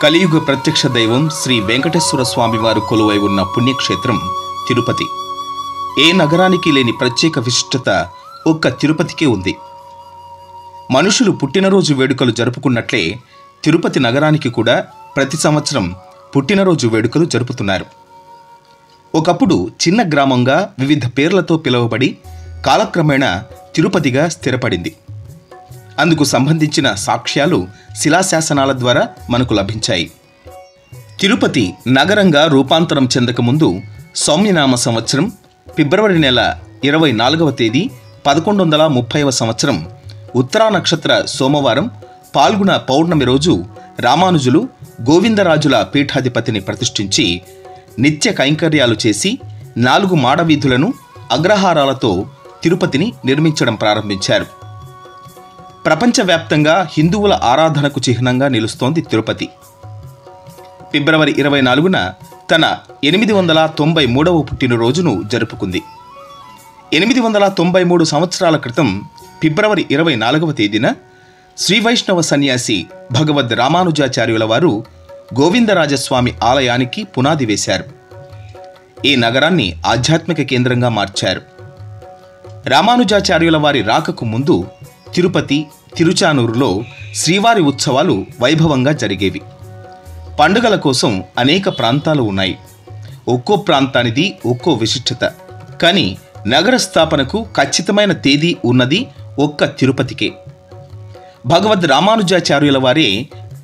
కలియుగ ప్రత్యక్ష దైవం శ్రీ వెంకటేశ్వర స్వామి వారు కొలువై ఉన్న పుణ్యక్షేత్రం తిరుపతి. ఏ నగరానికి లేని ప్రత్యేక విశిష్టత ఒక్క తిరుపతికే ఉంది. మనుషులు పుట్టినరోజు వేడుకలు జరుపుకున్నట్లే తిరుపతి నగరానికి కూడా ప్రతి సంవత్సరం పుట్టినరోజు వేడుకలు జరుపుతున్నారు. ఒకప్పుడు చిన్న గ్రామంగా వివిధ పేర్లతో పిలువబడి కాలక్రమేణా తిరుపతిగా స్థిరపడింది. అందుకు సంబంధించిన సాక్ష్యాలు శిలాశాసనాల ద్వారా మనకు లభించాయి. తిరుపతి నగరంగా రూపాంతరం చెందకముందు సౌమ్యనామ సంవత్సరం ఫిబ్రవరి నెల 24వ తేదీ 1130వ సంవత్సరం ఉత్తరా నక్షత్ర సోమవారం పాల్గొన పౌర్ణమి రోజు రామానుజులు గోవిందరాజుల పీఠాధిపతిని ప్రతిష్ఠించి నిత్య కైంకర్యాలు చేసి 4 మాడవీధులను అగ్రహారాలతో తిరుపతిని నిర్మించడం ప్రారంభించారు. ప్రపంచవ్యాప్తంగా హిందువుల ఆరాధనకు చిహ్నంగా నిలుస్తోంది తిరుపతి. ఫిబ్రవరి 24న తన 893వ పుట్టినరోజును జరుపుకుంది. 893 సంవత్సరాల క్రితం ఫిబ్రవరి 24వ తేదీన శ్రీవైష్ణవ సన్యాసి భగవద్ రామానుజాచార్యుల వారు గోవిందరాజస్వామి ఆలయానికి పునాది వేశారు. ఈ నగరాన్ని ఆధ్యాత్మిక కేంద్రంగా మార్చారు. రామానుజాచార్యుల వారి రాకకు ముందు తిరుపతి, తిరుచానూరులో శ్రీవారి ఉత్సవాలు వైభవంగా జరిగేవి. పండుగల కోసం అనేక ప్రాంతాలు ఉన్నాయి. ఒక్కో ప్రాంతానిది ఒక్కో విశిష్టత. కానీ నగర స్థాపనకు ఖచ్చితమైన తేదీ ఉన్నది ఒక్క తిరుపతికే. భగవద్ రామానుజాచార్యుల వారే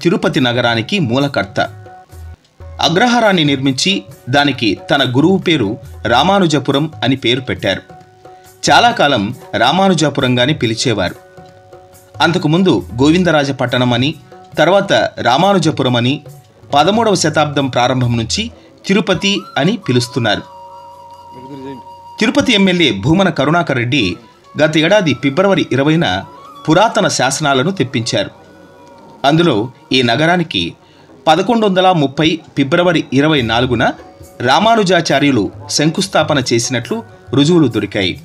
తిరుపతి నగరానికి మూలకర్త. అగ్రహారాన్ని నిర్మించి దానికి తన గురువు పేరు రామానుజపురం అని పేరు పెట్టారు. చాలా కాలం రామానుజాపురంగానే పిలిచేవారు. అంతకుముందు గోవిందరాజపట్టణం అని, తర్వాత రామానుజపురం అని 13వ శతాబ్దం ప్రారంభం నుంచి తిరుపతి అని పిలుస్తున్నారు. తిరుపతి ఎమ్మెల్యే భూమన కరుణాకర్ రెడ్డి గత ఏడాది ఫిబ్రవరి 20న పురాతన శాసనాలను తెప్పించారు. అందులో ఈ నగరానికి 1130 ఫిబ్రవరి 24న రామానుజాచార్యులు శంకుస్థాపన చేసినట్లు రుజువులు దొరికాయి.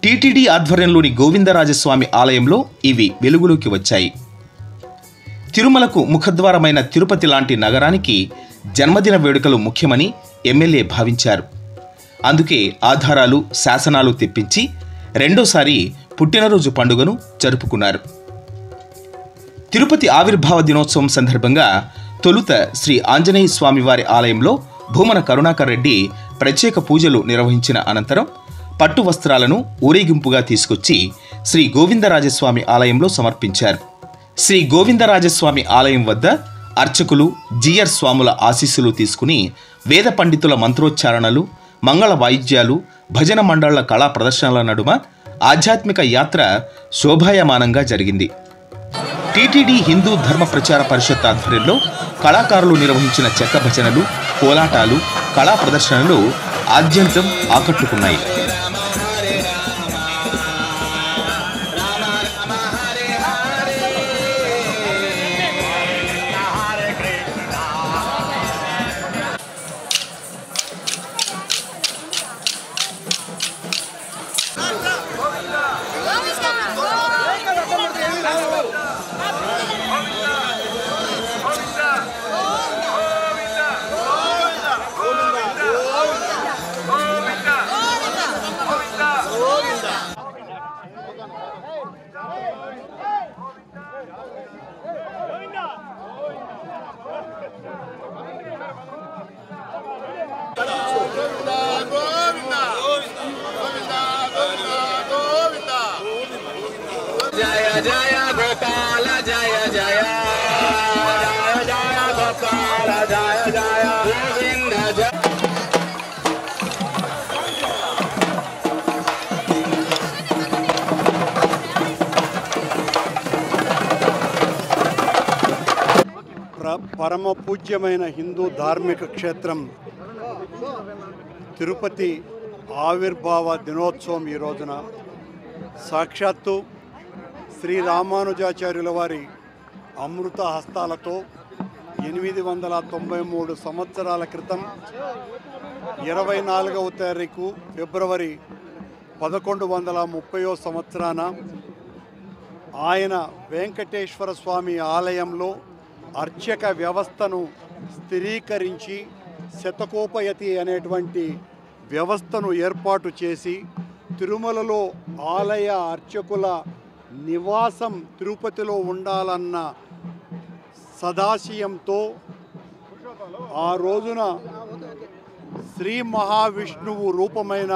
టీటీడీ ఆధ్వర్యంలోని గోవిందరాజస్వామి ఆలయంలో ఇవి వెలుగులోకి వచ్చాయి. తిరుమలకు ముఖద్వారమైన తిరుపతి లాంటి నగరానికి జన్మదిన వేడుకలు ముఖ్యమని ఎమ్మెల్యే భావించారు. అందుకే ఆధారాలు, శాసనాలు తెప్పించి రెండోసారి పుట్టినరోజు పండుగను జరుపుకున్నారు. తిరుపతి ఆవిర్భావ దినోత్సవం సందర్భంగా తొలుత శ్రీ ఆంజనేయ స్వామివారి ఆలయంలో భూమన కరుణాకర్ రెడ్డి ప్రత్యేక పూజలు నిర్వహించిన అనంతరం పట్టు వస్త్రాలను ఊరేగింపుగా తీసుకొచ్చి శ్రీ గోవిందరాజస్వామి ఆలయంలో సమర్పించారు. శ్రీ గోవిందరాజస్వామి ఆలయం వద్ద అర్చకులు, జీయర్ స్వాముల ఆశీస్సులు తీసుకుని వేద పండితుల మంత్రోచ్చారణలు, మంగళ వాయిద్యాలు, భజన మండళ్ల కళా ప్రదర్శనల నడుమ ఆధ్యాత్మిక యాత్ర శోభాయమానంగా జరిగింది. టీటీడీ హిందూ ధర్మ ప్రచార పరిషత్ ఆధ్వర్యంలో కళాకారులు నిర్వహించిన చెక్క భజనలు, కోలాటాలు, కళా ప్రదర్శనలు ఆద్యంతం ఆకట్టుకున్నాయి. జయ జయ గోపాల జయ జయ జయ జయ గోపాల జయ జయ గోవింద జయ. పరమ పూజ్యమైన హిందూ ధార్మిక క్షేత్రం తిరుపతి ఆవిర్భావ దినోత్సవం ఈ రోజున సాక్షాత్తు శ్రీ రామానుజాచార్యుల వారి అమృత హస్తాలతో 893 సంవత్సరాల క్రితం 24వ తారీఖు ఫిబ్రవరి 1130వ సంవత్సరాన ఆయన వెంకటేశ్వర స్వామి ఆలయంలో అర్చక వ్యవస్థను స్థిరీకరించి శతకోపయతి అనేటువంటి వ్యవస్థను ఏర్పాటు చేసి తిరుమలలో ఆలయ అర్చకుల నివాసం తిరుపతిలో ఉండాలన్న సదాశయంతో ఆ రోజున శ్రీ మహావిష్ణువు రూపమైన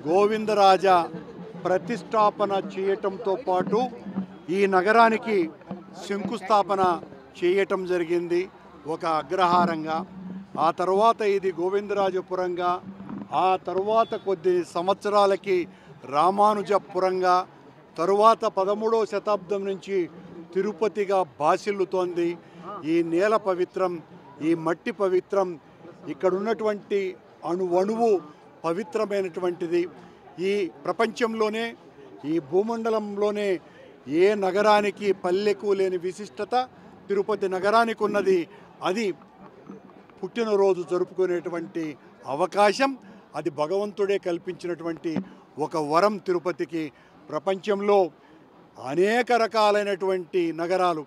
గోవిందరాజ ప్రతిష్టాపన చేయటంతో పాటు ఈ నగరానికి శంకుస్థాపన చేయటం జరిగింది ఒక అగ్రహారంగా. ఆ తర్వాత ఇది గోవిందరాజపురంగా, ఆ తరువాత కొద్ది సంవత్సరాలకి రామానుజపురంగా, తరువాత 13వ శతాబ్దం నుంచి తిరుపతిగా బాసిల్లుతోంది. ఈ నేల పవిత్రం, ఈ మట్టి పవిత్రం, ఇక్కడ ఉన్నటువంటి అణువణువు పవిత్రమైనటువంటిది. ఈ ప్రపంచంలోనే, ఈ భూమండలంలోనే ఏ నగరానికి పల్లెకు లేని విశిష్టత తిరుపతి నగరానికి ఉన్నది. అది పుట్టినరోజు జరుపుకునేటువంటి అవకాశం, అది భగవంతుడే కల్పించినటువంటి ఒక వరం తిరుపతికి. ప్రపంచంలో అనేక రకాలైనటువంటి నగరాలు,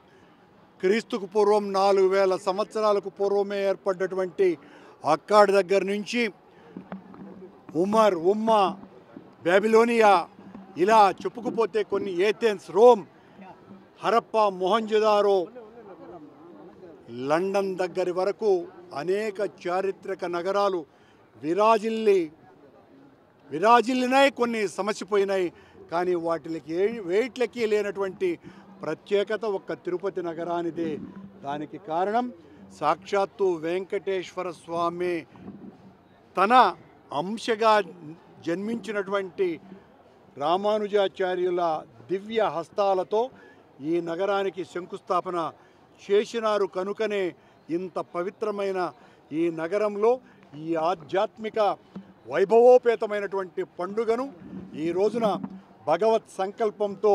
క్రీస్తుకు పూర్వం 4000 సంవత్సరాలకు పూర్వమే ఏర్పడ్డటువంటి అక్కాడ్ దగ్గర నుంచి ఉమర్, ఉమ్మా, బాబిలోనియా, ఇలా చెప్పుకుపోతే కొన్ని Athens, Rome, Harappa, Mohenjo-daro, London దగ్గరి వరకు అనేక చారిత్రక నగరాలు విరాజిల్లినాయి, కొన్ని సమసిపోయినాయి. కానీ వేట్లకి లేనటువంటి ప్రత్యేకత ఒక్క తిరుపతి నగరానిదే. దానికి కారణం సాక్షాత్తు వెంకటేశ్వర స్వామి తన అంశగా జన్మించినటువంటి రామానుజాచార్యుల దివ్య హస్తాలతో ఈ నగరానికి శంకుస్థాపన చేసినారు. కనుకనే ఇంత పవిత్రమైన ఈ నగరంలో ఈ ఆధ్యాత్మిక వైభవోపేతమైనటువంటి పండుగను ఈ రోజున భగవత్ సంకల్పంతో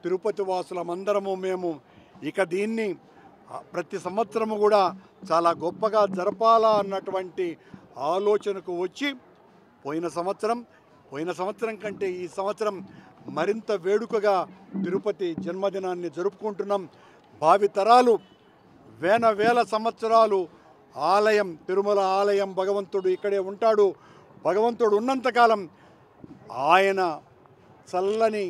తిరుపతి వాసులమందరము మేము ఇక దీన్ని ప్రతి సంవత్సరము కూడా చాలా గొప్పగా జరపాలా అన్నటువంటి ఆలోచనకు వచ్చి పోయిన సంవత్సరం కంటే ఈ సంవత్సరం మరింత వేడుకగా తిరుపతి జన్మదినాన్ని జరుపుకుంటున్నాం. భావితరాలు వేల సంవత్సరాలు ఆలయం, తిరుమల ఆలయం, భగవంతుడు ఇక్కడే ఉంటాడు. భగవంతుడు ఉన్నంతకాలం ఆయన చల్లని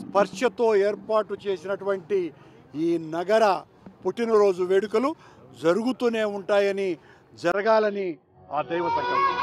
స్పర్శతో ఏర్పాటు చేసినటువంటి ఈ నగర పుట్టినరోజు వేడుకలు జరుగుతూనే ఉంటాయని, జరగాలని ఆ దైవ సంకల్పం.